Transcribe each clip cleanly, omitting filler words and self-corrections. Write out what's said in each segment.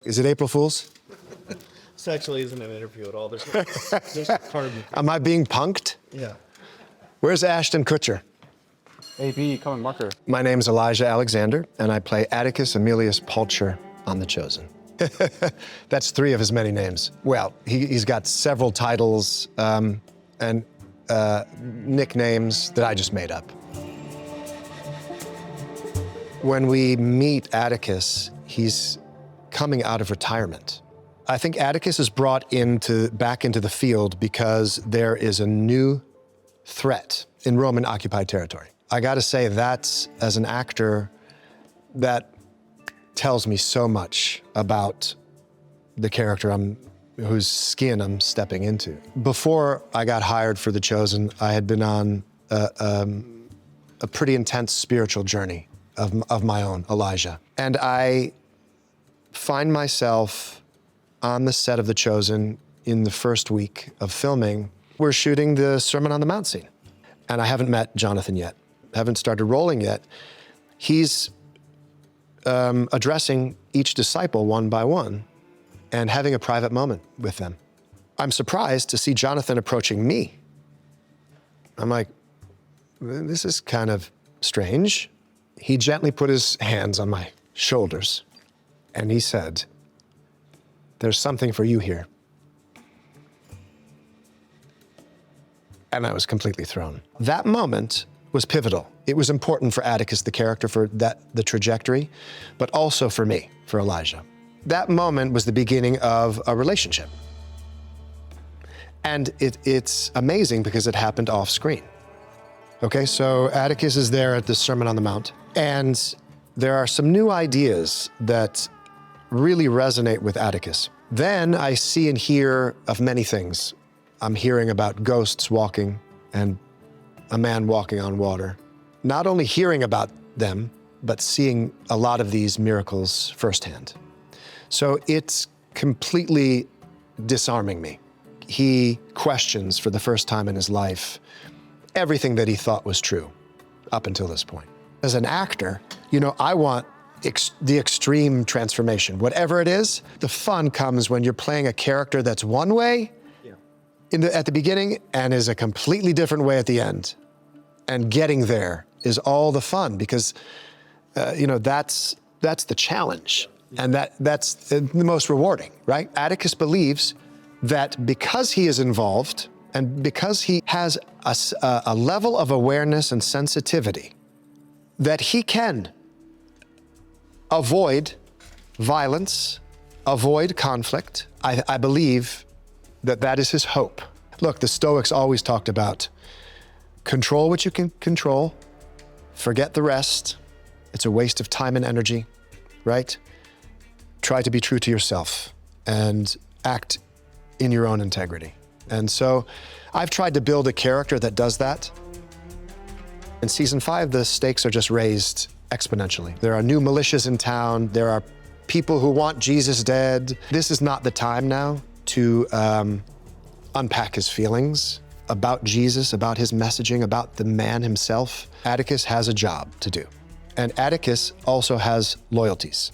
Is it April Fool's? This actually isn't an interview at all. There's a card. Am I being punked? Yeah. Where's Ashton Kutcher? AB, come and marker. My name's Elijah Alexander, and I play Atticus Emilius Pulcher on The Chosen. That's 3 of his many names. Well, he's got several titles and nicknames that I just made up. When we meet Atticus, he's coming out of retirement. I think Atticus is brought back into the field because there is a new threat in Roman-occupied territory. I gotta say, that's, as an actor, that tells me so much about the character whose skin I'm stepping into. Before I got hired for The Chosen, I had been on a pretty intense spiritual journey of my own, Elijah. And I find myself on the set of The Chosen in the first week of filming. We're shooting the Sermon on the Mount scene. And I haven't met Jonathan yet, haven't started rolling yet. He's addressing each disciple one by one and having a private moment with them. I'm surprised to see Jonathan approaching me. I'm like, this is kind of strange. He gently put his hands on my shoulders and he said, "There's something for you here." And I was completely thrown. That moment was pivotal. It was important for Atticus, the character, for the trajectory, but also for me, for Elijah. That moment was the beginning of a relationship. And it's amazing because it happened off screen. Okay, so Atticus is there at the Sermon on the Mount, and there are some new ideas that really resonate with Atticus. Then I see and hear of many things. I'm hearing about ghosts walking and a man walking on water. Not only hearing about them, but seeing a lot of these miracles firsthand. So it's completely disarming me. He questions for the first time in his life everything that he thought was true up until this point. As an actor, I want the extreme transformation. Whatever it is, the fun comes when you're playing a character that's one way at the beginning and is a completely different way at the end. And getting there is all the fun because, that's the challenge. And that's the most rewarding, right? Atticus believes that because he is involved and because he has a level of awareness and sensitivity, that he can avoid violence, avoid conflict. I believe that is his hope. Look, the Stoics always talked about control what you can control, forget the rest. It's a waste of time and energy, right? Try to be true to yourself and act in your own integrity. And so I've tried to build a character that does that. In season 5, the stakes are just raised exponentially. There are new militias in town. There are people who want Jesus dead. This is not the time now to unpack his feelings about Jesus, about his messaging, about the man himself. Atticus has a job to do. And Atticus also has loyalties.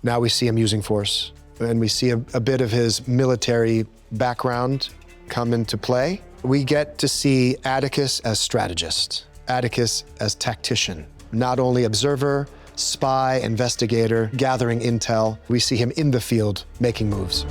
Now we see him using force, and we see a bit of his military background come into play. We get to see Atticus as strategist, Atticus as tactician, not only observer, spy, investigator, gathering intel. We see him in the field making moves.